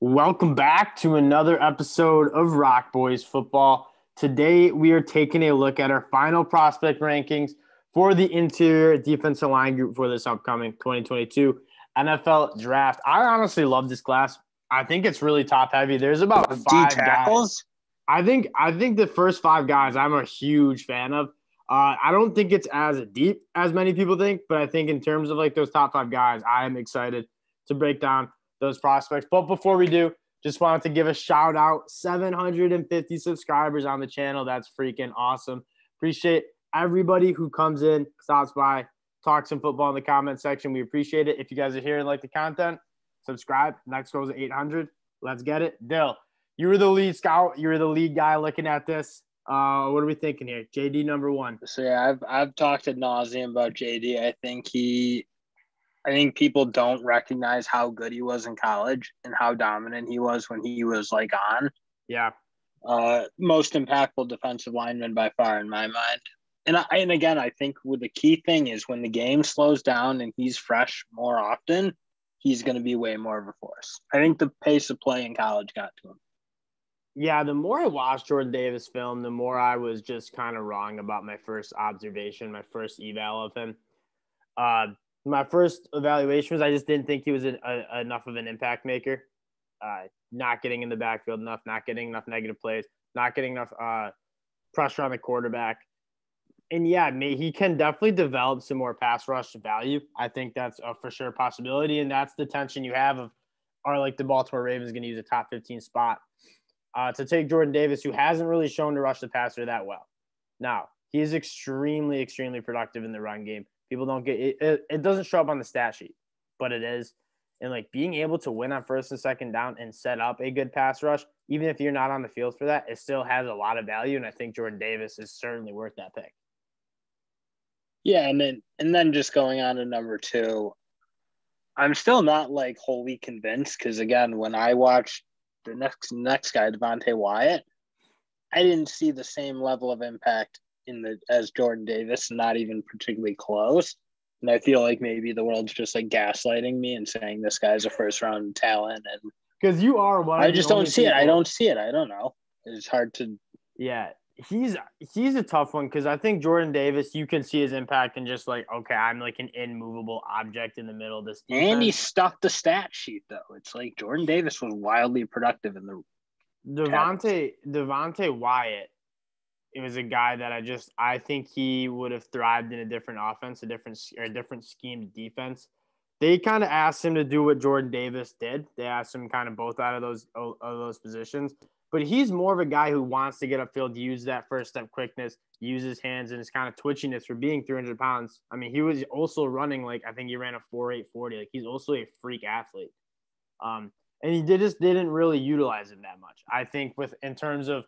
Welcome back to another episode of ROC Boys Football. Today, we are taking a look at our final prospect rankings for the interior defensive line group for this upcoming 2022 NFL Draft. I honestly love this class. I think it's really top-heavy. There's about five tackles. Guys. I think the first five guys I'm a huge fan of. I don't think it's as deep as many people think, but I think in terms of like those top five guys, I am excited to break down those prospects. But before we do, just wanted to give a shout out. 750 subscribers on the channel. That's freaking awesome. Appreciate everybody who comes in, stops by, talks some football in the comment section. We appreciate it. If you guys are here and like the content, subscribe. Next goes to 800. Let's get it. Dill, you were the lead scout. You were the lead guy looking at this. What are we thinking here? JD number one. So yeah, I've talked ad nauseum about JD. I think people don't recognize how good he was in college and how dominant he was when he was like on. Yeah. Most impactful defensive lineman by far in my mind. And again, I think the key thing is when the game slows down and he's fresh more often, he's going to be way more of a force. I think the pace of play in college got to him. Yeah, the more I watched Jordan Davis film, the more I was just kind of wrong about my first observation, my first eval of him. My first evaluation was I just didn't think he was enough of an impact maker. Not getting in the backfield enough, not getting enough negative plays, not getting enough pressure on the quarterback. And yeah, he can definitely develop some more pass rush value. I think that's a for sure possibility, and that's the tension you have of are like the Baltimore Ravens going to use a top 15 spot to take Jordan Davis, who hasn't really shown to rush the passer that well. Now, he is extremely, extremely productive in the run game. People don't get it. It doesn't show up on the stat sheet, but it is. And like being able to win on first and second down and set up a good pass rush, even if you're not on the field for that, it still has a lot of value. And I think Jordan Davis is certainly worth that pick. Yeah, and then just going on to number two, I'm still not like wholly convinced because again, when I watched the next guy, Devonte Wyatt, I didn't see the same level of impact as Jordan Davis, not even particularly close. And I feel like maybe the world's just like gaslighting me and saying this guy's a first round talent. And because you are one, I just don't see it. I don't see it. I don't know. It's hard to. Yeah, he's a tough one because I think Jordan Davis, you can see his impact and just like, okay, I'm like an immovable object in the middle of this defense. And he stuck the stat sheet though. It's like Jordan Davis was wildly productive in the Devonte Wyatt. It was a guy that I think he would have thrived in a different offense, a different scheme defense. They kind of asked him to do what Jordan Davis did. They asked him kind of both out of those positions. But he's more of a guy who wants to get upfield, use that first step quickness, use his hands and his kind of twitchiness for being 300 pounds. I mean, he was also running like I think he ran a 4.8 40. Like he's also a freak athlete. And he didn't really utilize him that much. I think in terms of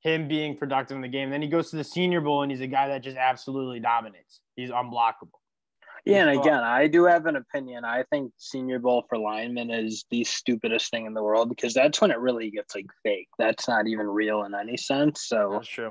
him being productive in the game. Then he goes to the Senior Bowl, and he's a guy that just absolutely dominates. He's unblockable. Yeah, and again, I do have an opinion. I think Senior Bowl for linemen is the stupidest thing in the world because that's when it really gets like fake. That's not even real in any sense. So that's true.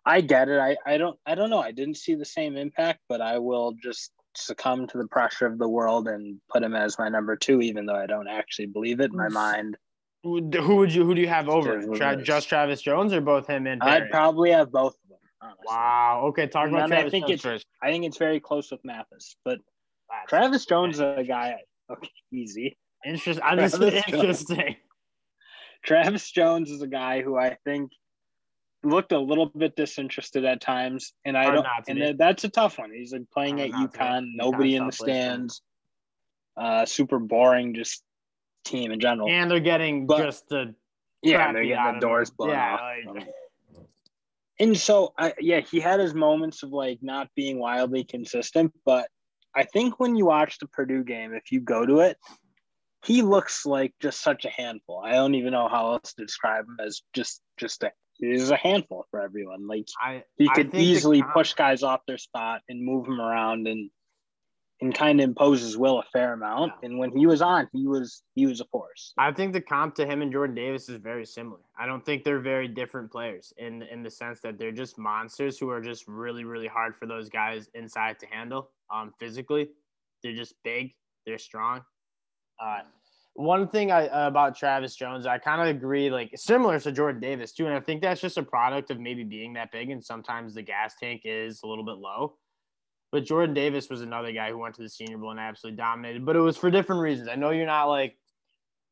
I get it. I don't know. I didn't see the same impact, but I will just succumb to the pressure of the world and put him as my number two, even though I don't actually believe it in my mind. Who do you have over? Just Travis Jones or both him and Perrion? I'd probably have both of them, honestly. Wow. Okay, talk about Travis Jones first. I think it's very close with Mathis, but Travis Jones is a guy. Okay, easy. Interesting. Travis Jones is a guy who I think looked a little bit disinterested at times, and that's a tough one. He's like playing at UConn, nobody in the stands, super boring, just team in general, and they're getting they're getting the doors blown off. And so he had his moments of like not being wildly consistent, but I think when you watch the Purdue game, if you go to it, he looks like just such a handful. I don't even know how else to describe him as he's a handful for everyone. Like he could easily push guys off their spot and move them around and kind of impose his will a fair amount. Yeah. And when he was on, he was a force. I think the comp to him and Jordan Davis is very similar. I don't think they're very different players in the sense that they're just monsters who are just really, really hard for those guys inside to handle physically. They're just big. They're strong. One thing about Travis Jones, I kind of agree, like similar to Jordan Davis too, and I think that's just a product of maybe being that big, and sometimes the gas tank is a little bit low. But Jordan Davis was another guy who went to the Senior Bowl and absolutely dominated, but it was for different reasons. I know you're not like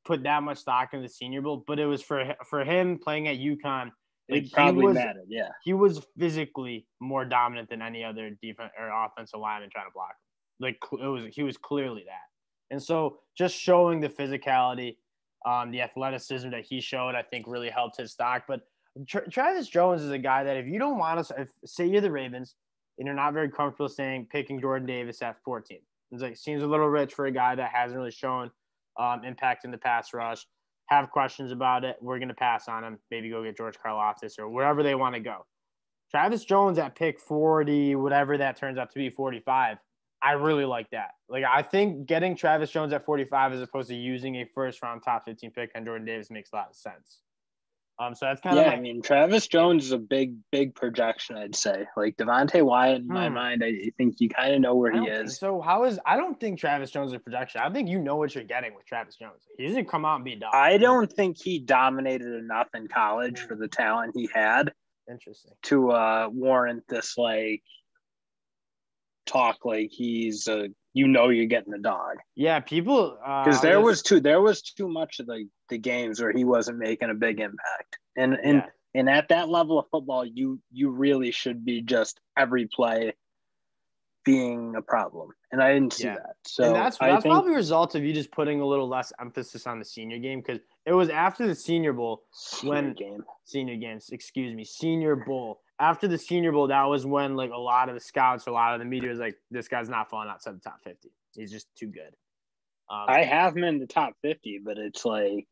put that much stock in the Senior Bowl, but it was for him playing at UConn. Like, it probably mattered, yeah. He was physically more dominant than any other defense or offensive lineman trying to block him. Like he was clearly that. And so just showing the physicality, the athleticism that he showed, I think really helped his stock. But Travis Jones is a guy that if you don't want to, say you're the Ravens and you're not very comfortable picking Jordan Davis at 14, it's like seems a little rich for a guy that hasn't really shown impact in the pass rush. Have questions about it, we're going to pass on him. Maybe go get George Karlaftis or wherever they want to go. Travis Jones at pick 40, whatever that turns out to be, 45, I really like that. Like, I think getting Travis Jones at 45 as opposed to using a first-round top 15 pick on Jordan Davis makes a lot of sense. So that's kind of I mean, Travis Jones is a big projection, I'd say. Like Devonte Wyatt, in my mind, I think you kind of know where he is. So I don't think Travis Jones is a projection. I think you know what you're getting with Travis Jones. He doesn't come out and be a dog. I don't think he dominated enough in college for the talent he had. Interesting. To warrant this like talk like he's you're getting the dog. Yeah, people because there was too much of the games where he wasn't making a big impact. And at that level of football, you really should be just every play being a problem. And I didn't see that. So and that's probably a result of you just putting a little less emphasis on the senior game, because it was after the Senior Bowl Senior Bowl. After the Senior Bowl, that was when like a lot of the scouts, a lot of the media was like, this guy's not falling outside the top 50. He's just too good. I have him in the top 50, but it's like,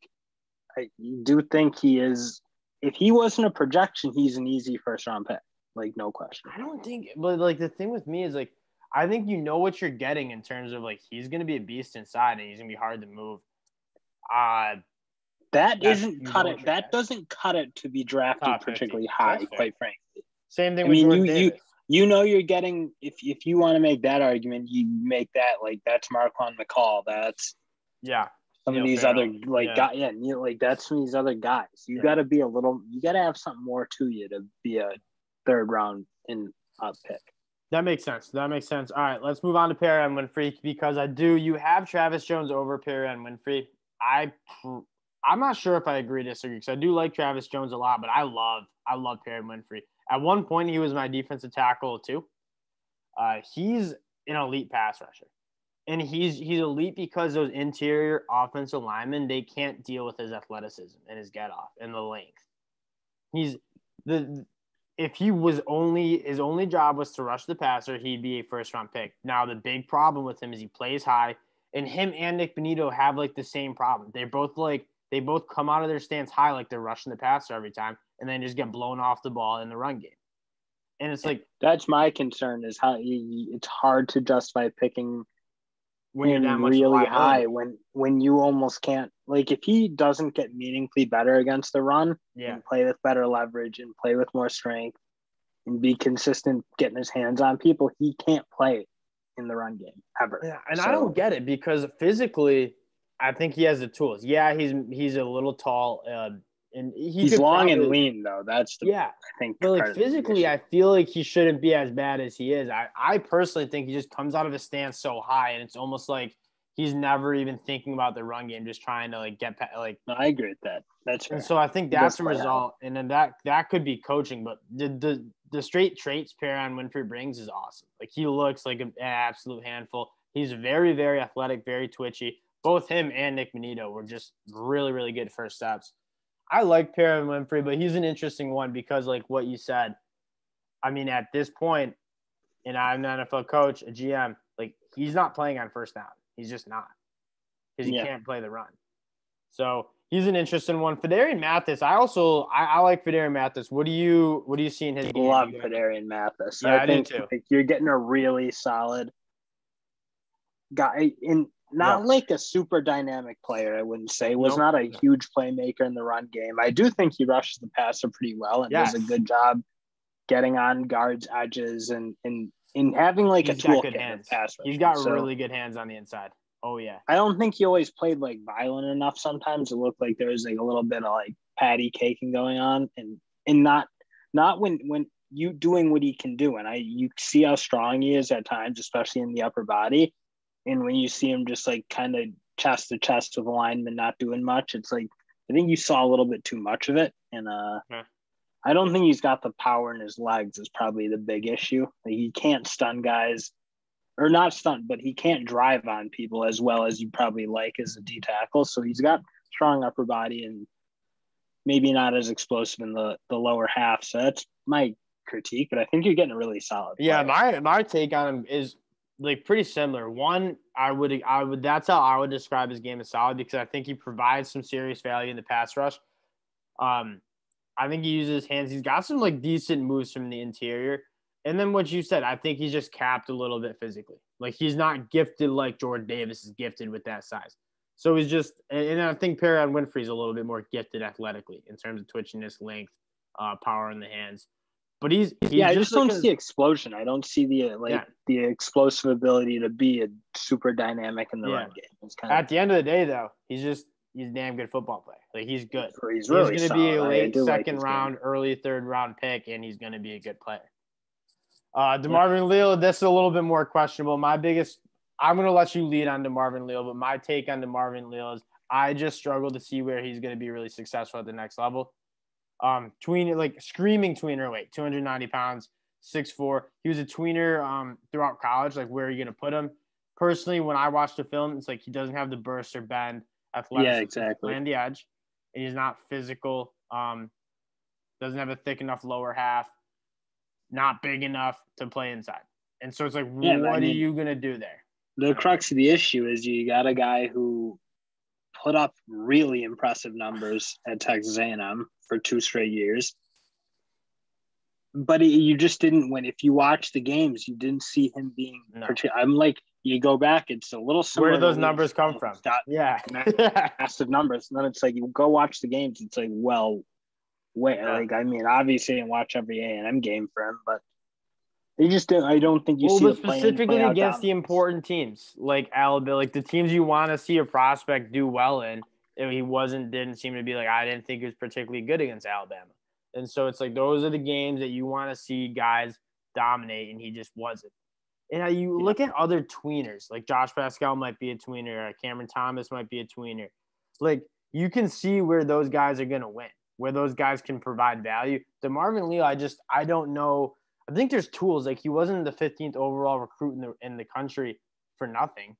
I do think he is, if he wasn't a projection, he's an easy first round pick. Like, no question. I don't think, but like the thing with me is like, I think you know what you're getting in terms of like, he's going to be a beast inside and he's going to be hard to move. That doesn't cut it to be drafted particularly high, quite frankly. Same thing with Jordan Davis. You know you're getting, if you want to make that argument, you make that like that's Marquand McCall. That's some of these other that's some of these other guys. You got to be you got to have something more to you to be a third round pick. That makes sense. All right, let's move on to Perrion Winfrey, because you have Travis Jones over Perrion Winfrey. I'm not sure if I agree or disagree, because I do like Travis Jones a lot, but I love Perrion Winfrey. At one point, he was my defensive tackle too. He's an elite pass rusher, and he's elite because those interior offensive linemen, they can't deal with his athleticism and his get off and the length. If he was his only job was to rush the passer, he'd be a first round pick. Now the big problem with him is he plays high, and him and Nick Bonito have like the same problem. They both come out of their stance high, like they're rushing the passer every time, and then just get blown off the ball in the run game. And it's like, that's my concern, is how it's hard to justify picking when you're that much really high when you almost can't. Like, if he doesn't get meaningfully better against the run and play with better leverage and play with more strength and be consistent getting his hands on people, he can't play in the run game ever. Yeah, and I don't get it, because physically, I think he has the tools. Yeah, he's a little tall, and he's long and lean though. That's I think. But like physically, I feel like he shouldn't be as bad as he is. I personally think he just comes out of his stance so high, and it's almost like he's never even thinking about the run game, just trying to like get like. No, I agree with that. That's fair. And so I think that's a result, and then that could be coaching, but the straight traits Perrion Winfrey brings is awesome. Like, he looks like an absolute handful. He's very, very athletic, very twitchy. Both him and Nick Bonito were just really, really good first steps. I like Perrion Winfrey, but he's an interesting one because, like what you said, I mean, at this point, and I'm an NFL coach, a GM, like, he's not playing on first down. He's just not, because he can't play the run. So he's an interesting one. Federer Mathis, I like Federer Mathis. What do you see in his game? I love Federer Mathis. Yeah, I do too. You're getting a really solid guy in. Not like a super dynamic player, I wouldn't say. Was not a huge playmaker in the run game. I do think he rushes the passer pretty well and does a good job getting on guards' edges and having like a toolkit of pass rush. He's got really good hands on the inside. Oh yeah. I don't think he always played like violent enough. Sometimes it looked like there was like a little bit of like patty caking going on, and not when you doing what he can do. And you see how strong he is at times, especially in the upper body. And when you see him just like kind of chest to chest with a lineman not doing much, it's like I think you saw a little bit too much of it. And I don't think he's got the power in his legs is probably the big issue. Like, he can't stun guys. Or not stunt, but he can't drive on people as well as you probably like as a D tackle. So he's got strong upper body and maybe not as explosive in the lower half. So that's my critique, but I think you're getting a really solid player. Yeah, my take on him is like pretty similar. One, I would that's how I would describe his game as solid because I think he provides some serious value in the pass rush. I think he uses his hands. He's got some like decent moves from the interior. And then what you said, I think he's just capped a little bit physically. Like, he's not gifted like Jordan Davis is gifted with that size. So he's just – and I think Perrion Winfrey is a little bit more gifted athletically in terms of twitchiness, length, power in the hands. But he's I just don't see explosion. I don't see the explosive ability to be a super dynamic in the run game. At the end of the day, though, he's a damn good football player. Like, he's good. He's really going to be a late second round, early third round pick, and he's going to be a good player. DeMarvin Leal, this is a little bit more questionable. I'm going to let you lead on DeMarvin Leal, but my take on DeMarvin Leal is I just struggle to see where he's going to be really successful at the next level. Screaming tweener weight, 290 pounds, 6'4". He was a tweener throughout college. Like, where are you going to put him? Personally, when I watched the film, it's like he doesn't have the burst or bend athleticism to play on the edge. And he's not physical. Doesn't have a thick enough lower half. Not big enough to play inside. And so it's like, what are you going to do there? The crux of the issue is you got a guy who put up really impressive numbers at Texas A&M for 2 straight years. But you just didn't win. If you watch the games, you didn't see him being I'm like, you go back, it's a little similar. Where do those numbers come from? Massive numbers. And then it's like, you go watch the games, it's like, well, obviously I didn't watch every A&M game for him, but they just didn't. I don't think you see the specifically against the important teams like Alabama, like the teams you want to see a prospect do well in. He didn't seem to be like, I didn't think he was particularly good against Alabama. And so it's like, those are the games that you want to see guys dominate, and he just wasn't. And you look at other tweeners, like Josh Pascal might be a tweener, Cameron Thomas might be a tweener. Like, you can see where those guys are going to win, where those guys can provide value. DeMarvin Leal, I don't know. I think there's tools. Like, he wasn't the 15th overall recruit in the country for nothing.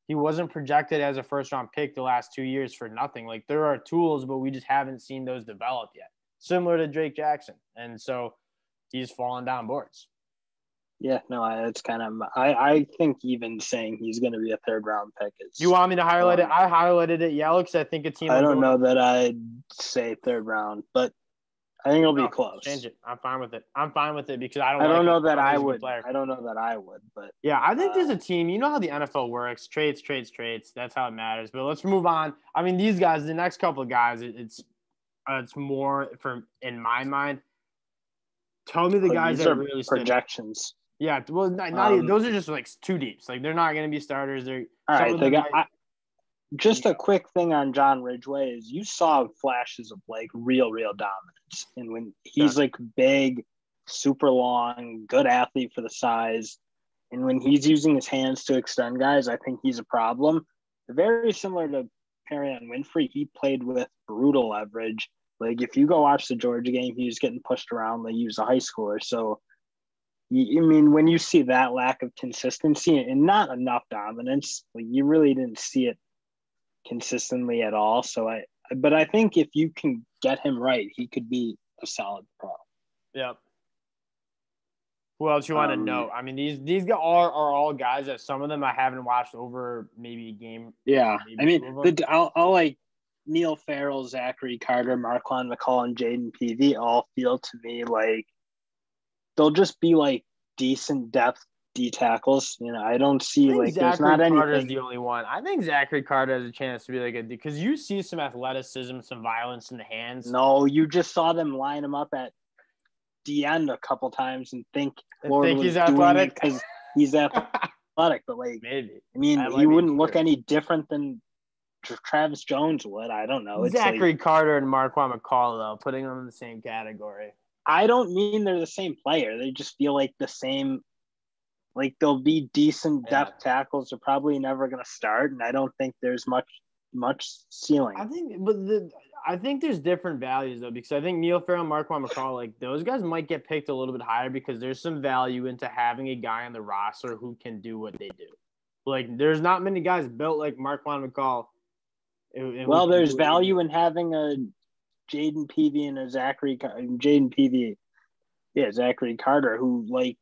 He wasn't projected as a first-round pick the last 2 years for nothing. Like, there are tools, but we just haven't seen those develop yet. Similar to Drake Jackson. And so he's fallen down boards. Yeah, no, it's kind of – I think even saying he's going to be a third-round pick is – You want me to highlight it? I highlighted it yellow because I think a team – I don't know that I'd say third round, but I think it'll be close. Change it. I'm fine with it because I don't know that I would. I don't know that I would, but – yeah, I think there's a team – you know how the NFL works. Traits. That's how it matters. But let's move on. I mean, these guys, the next couple of guys, it's more in my mind. Tell me the guys that really projections. Yeah, well, not even, those are just like too deeps. Like, they're not going to be starters. All right, just a quick thing on John Ridgeway is you saw flashes of like real dominance, and when he's like big, super long, good athlete for the size, and when he's using his hands to extend guys, I think he's a problem. Very similar to Perrion Winfrey, he played with brutal leverage. Like, if you go watch the Georgia game, he was getting pushed around like he was a high schooler. So, I mean, when you see that lack of consistency and not enough dominance, like, you really didn't see it consistently at all. So, I think if you can get him right, he could be a solid pro. Yep. Who else you want to know? I mean, these guys are all guys that some of them I haven't watched over maybe a game. Yeah, I mean, I'll like Neil Farrell, Zachary Carter, Marquand McCall, and Jaden Peavy all feel to me like they'll just be like decent depth D tackles. You know, I don't see like Zachary there's not anything. Carter is the only one. I think Zachary Carter has a chance to be like because you see some athleticism, some violence in the hands. No, you just saw them line him up at the end a couple times and think Florida he's was athletic because he's athletic. athletic, but like Maybe. I mean, he wouldn't look any different than Travis Jones would. I don't know. It's Zachary Carter and Marquand McCall, though, putting them in the same category. I don't mean they're the same player. They just feel like the same. Like they'll be decent depth tackles. They're probably never going to start, and I don't think there's much ceiling. I think there's different values though, because I think Neil Farrell and Marquand McCall, like those guys might get picked a little bit higher because there's some value into having a guy on the roster who can do what they do. Like there's not many guys built like Marquand McCall. Well, there's value in having a Jaden Peavy and a Zachary Carter, who like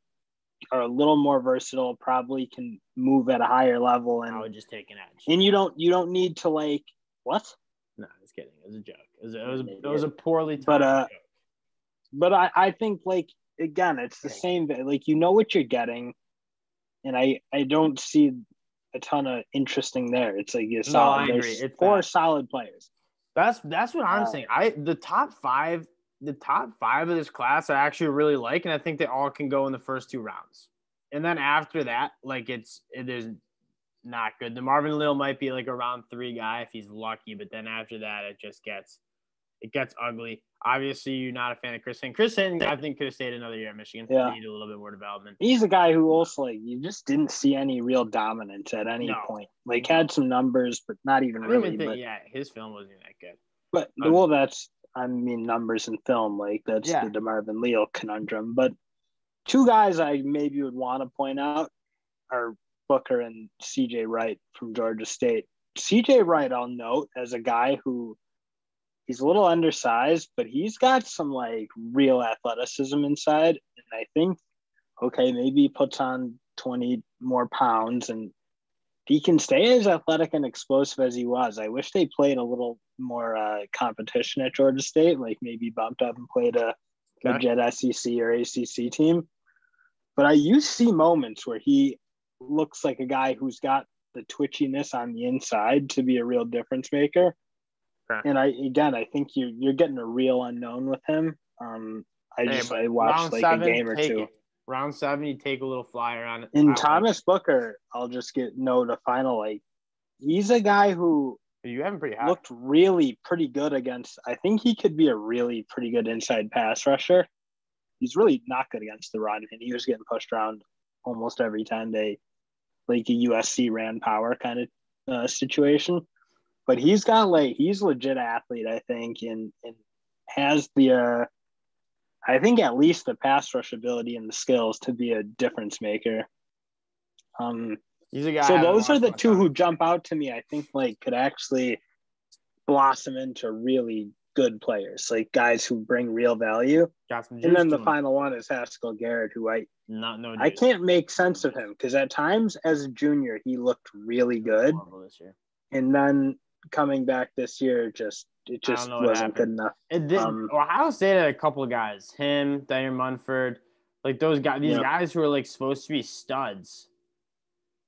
are a little more versatile, probably can move at a higher level, and I would just take an edge. And you don't need to like what? No, just kidding. It was a joke. It was a poorly timed joke. But I think like again, it's the same. Like you know what you're getting, and I don't see a ton of interesting there. It's like solid. I agree. It's 4 solid players. That's what I'm saying. The top five of this class I actually really like, and I think they all can go in the first 2 rounds. And then after that, like it is not good. The Marvin Leal might be like a round 3 guy if he's lucky, but then after that it just gets ugly. Obviously, you're not a fan of Chris Hinton. Chris Hinton, I think, could have stayed another year at Michigan. Yeah. Needed a little bit more development. He's a guy who also like you just didn't see any real dominance at any point. Like had some numbers, but not even really. His film wasn't even that good. But numbers in film, like that's the DeMarvin Leal conundrum. But 2 guys I maybe would want to point out are Booker and CJ Wright from Georgia State. CJ Wright, I'll note as a guy who he's a little undersized, but he's got some like real athleticism inside. And I think, maybe he puts on 20 more pounds and he can stay as athletic and explosive as he was. I wish they played a little more competition at Georgia State, like maybe bumped up and played a legit SEC or ACC team. But you see moments where he looks like a guy who's got the twitchiness on the inside to be a real difference maker. Okay. And I think you're getting a real unknown with him. I watched like a game or 2. Round 7, you take a little flyer on it. And Thomas Booker, I'll just note a final. Like he's a guy who you haven't pretty high. Looked really pretty good against. I think he could be a really pretty good inside pass rusher. He's really not good against the run, and he was getting pushed around almost every time they like a USC ran power kind of situation. But he's legit athlete, I think, and has the I think at least the pass rush ability and the skills to be a difference maker. He's a guy. So those are the 2 who jump out to me. I think like could actually blossom into really good players, like guys who bring real value. And then the final one is Haskell Garrett, who I can't make sense of him because at times as a junior he looked really good, and then coming back this year it just wasn't good enough. It did. Ohio State had a couple of guys, him, Dyer Munford, like those guys. These guys who were like supposed to be studs,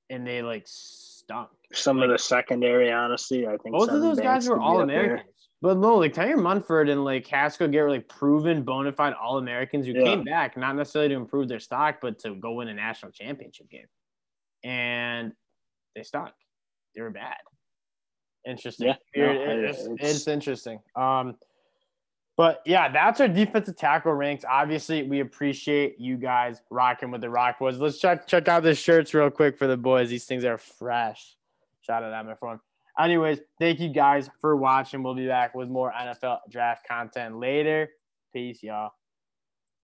and they like stunk. Some of the secondary, honestly, I think both of those guys were All-Americans. But no, like Dyer Munford and like Haskell Garrett were like proven bona fide All-Americans who came back not necessarily to improve their stock, but to go win a national championship game, and they stunk. They were bad. Interesting. Yeah, it's interesting. But yeah, that's our defensive tackle ranks. Obviously, we appreciate you guys rocking with the ROC Boys. Let's check out the shirts real quick for the boys. These things are fresh. Shout out to my phone. Anyways, thank you guys for watching. We'll be back with more NFL draft content later. Peace, y'all.